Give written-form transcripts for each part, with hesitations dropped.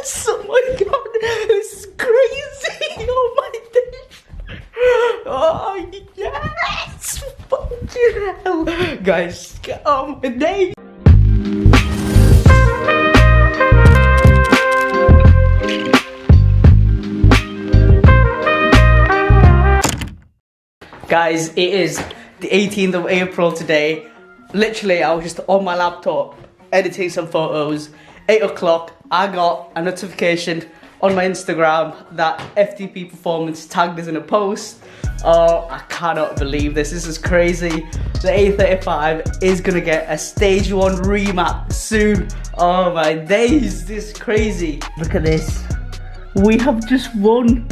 yes! Oh my god, this is crazy! Oh my days! Oh yes! Fucking hell! Guys, get on my day! Guys, it is the 18th of April today. Literally, I was just on my laptop editing some photos. 8 o'clock, I got a notification on my Instagram that FTP Performance tagged us in a post. Oh, I cannot believe this. This is crazy. The A35 is gonna get a stage 1 remap soon. Oh my days, this is crazy. Look at this. We have just won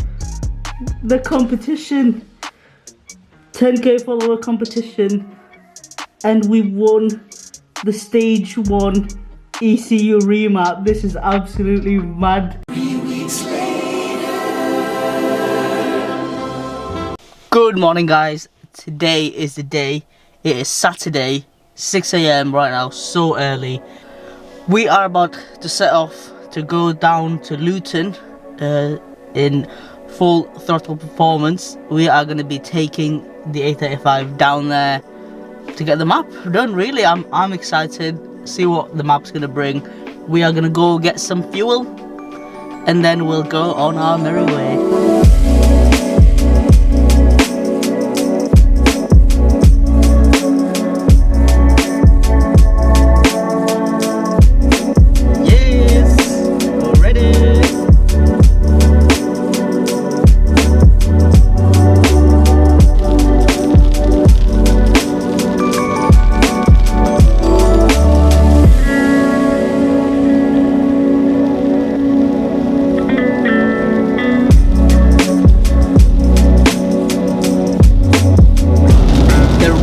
the competition. 10k follower competition, and we won the stage 1 ECU remap. This is absolutely mad. 3 weeks later. Good morning guys, today is the day. It is Saturday, 6 AM right now, so early. We are about to set off to go down to Luton in Full Throttle Performance. We are going to be taking the A35 down there to get the map done. Really, I'm excited, see what the map's going to bring. We are going to go get some fuel and then we'll go on our merry way.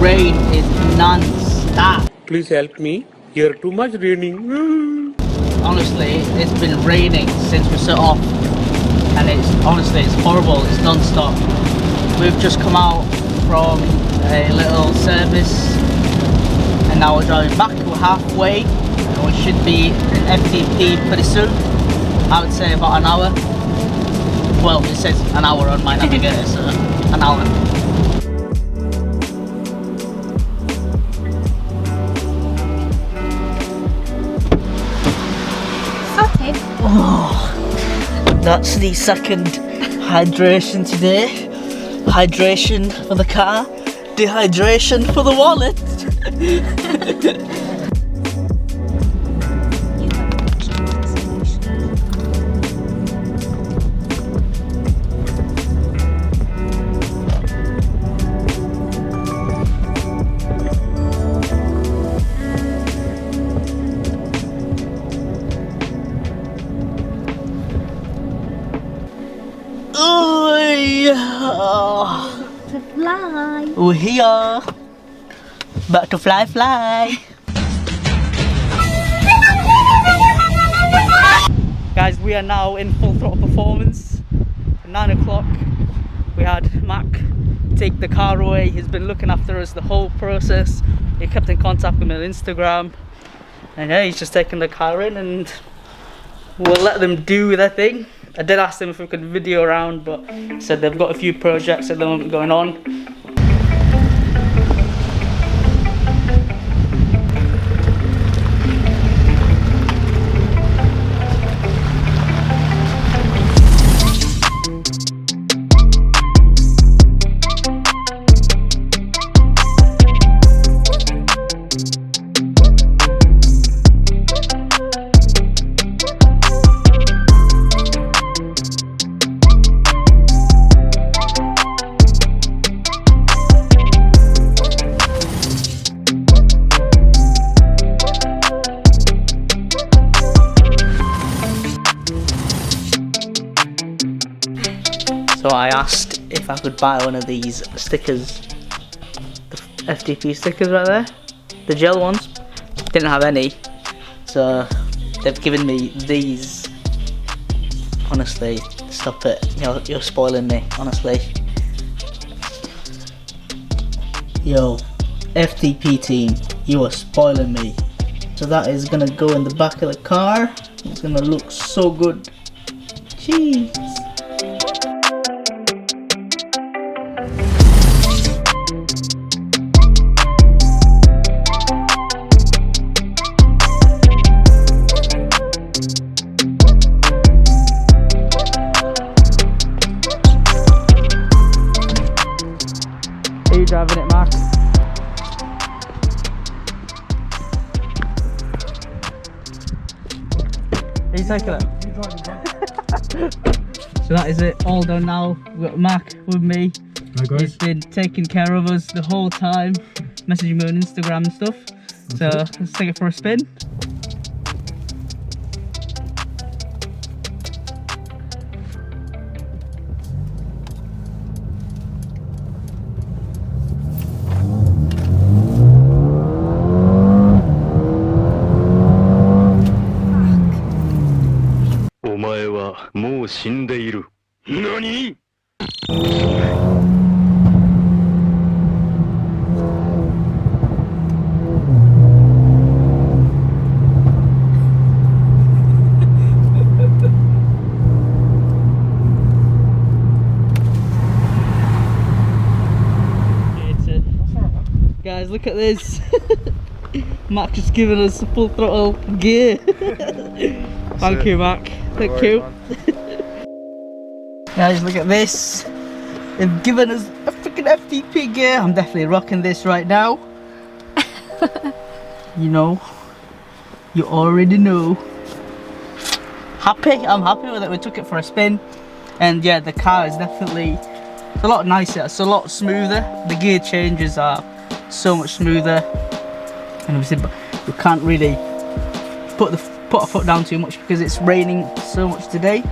Rain is non-stop. Please help me. Here too much raining. Honestly, it's been raining since we set off, and it's horrible. It's non-stop. We've just come out from a little service, and now we're driving back. We're halfway, and we should be in FTP pretty soon. I would say about an hour. Well, it says an hour on my navigator, so an hour. Oh, that's the second hydration today. Hydration for the car, dehydration for the wallet. To fly. We're here. Back to fly. Guys, we are now in Full Throttle Performance. 9 o'clock. We had Mac take the car away. He's been looking after us the whole process. He kept in contact with me on Instagram. And yeah, he's just taking the car in and we'll let them do their thing. I did ask them if we could video around, but said they've got a few projects at the moment going on. So I asked if I could buy one of these stickers, the FTP stickers right there, the gel ones. Didn't have any, so they've given me these. Honestly, stop it, you're spoiling me, honestly. Yo, FTP team, you are spoiling me. So that is gonna go in the back of the car. It's gonna look so good. Cheese. Are you driving it, Mark? Are you taking it? So that is it, all done now. We've got Mark with me. Hi guys. He's been taking care of us the whole time, messaging me on Instagram and stuff. So let's take it for a spin. Guys, look at this. Mac just giving us full throttle gear. Thank you, Mac. Thank you. Guys, look at this. They've given us a freaking FTP gear. I'm definitely rocking this right now. You know, you already know. Happy? I'm happy with it. We took it for a spin, and yeah, the car is definitely a lot nicer. It's a lot smoother. The gear changes are so much smoother, and obviously we can't really put a foot down too much because it's raining so much today.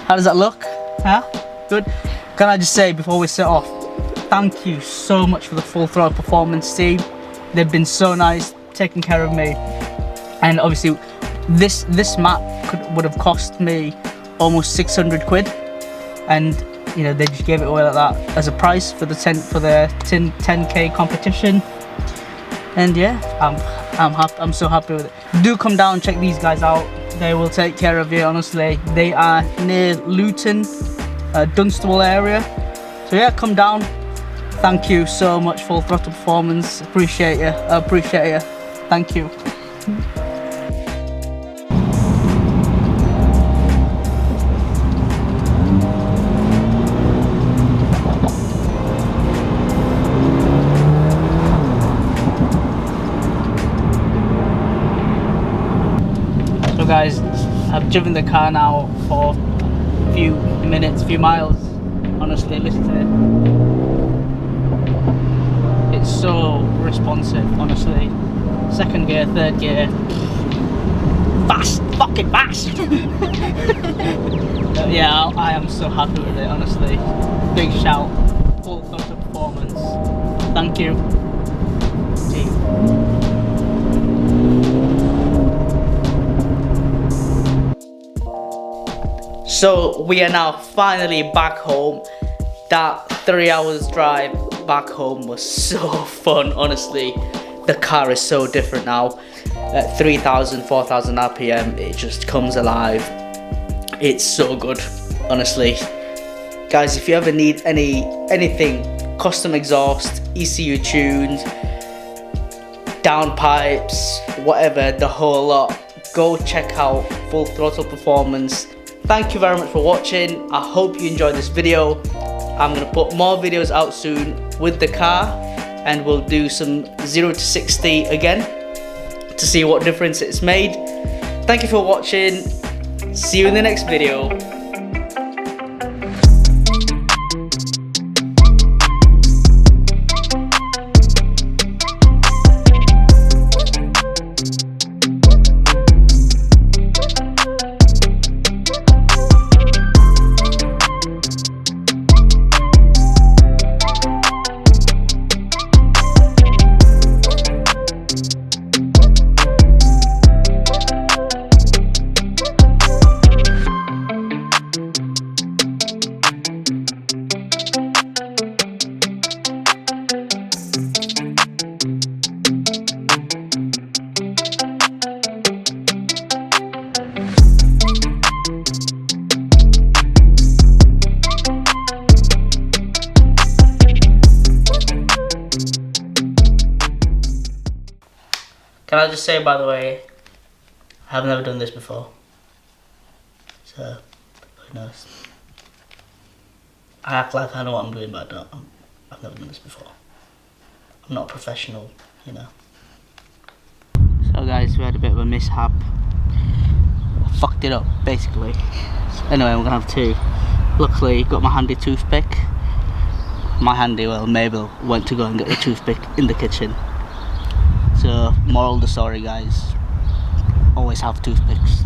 How does that look? Huh? Good. Can I just say before we set off, thank you so much for the Full Throttle Performance team. They've been so nice, taking care of me, and obviously this map would have cost me almost 600 quid, and you know, they just gave it away like that as a price for the 10k competition. And yeah, I'm so happy with it. Do come down and check these guys out. They will take care of you, honestly. They are near Luton, Dunstable area. So yeah, come down. Thank you so much, Full Throttle Performance. Appreciate you. I appreciate you. Thank you. So guys, I've driven the car now for a few minutes, few miles. Honestly, listen to it. It's so responsive, honestly. Second gear, third gear. Fast, fucking fast! Yeah, I am so happy with it, honestly. Big shout, Full Throttle Performance. Thank you. So we are now finally back home. That 3 hours drive back home was so fun, honestly. The car is so different now. At 3,000, 4,000 RPM, it just comes alive. It's so good, honestly. Guys, if you ever need anything, custom exhaust, ECU tunes, downpipes, whatever, the whole lot, go check out Full Throttle Performance. Thank you very much for watching. I hope you enjoyed this video. I'm going to put more videos out soon with the car, and we'll do some 0 to 60 again to see what difference it's made. Thank you for watching. See you in the next video. Can I just say, by the way, I've never done this before. So, who knows? I act like I know what I'm doing, but I don't. I've never done this before. I'm not a professional, you know. So guys, we had a bit of a mishap. Fucked it up, basically. Anyway, we're gonna have two. Luckily, got my handy toothpick. My handy, well, Mabel went to go and get the toothpick in the kitchen. So, moral of the story, guys. Always have toothpicks.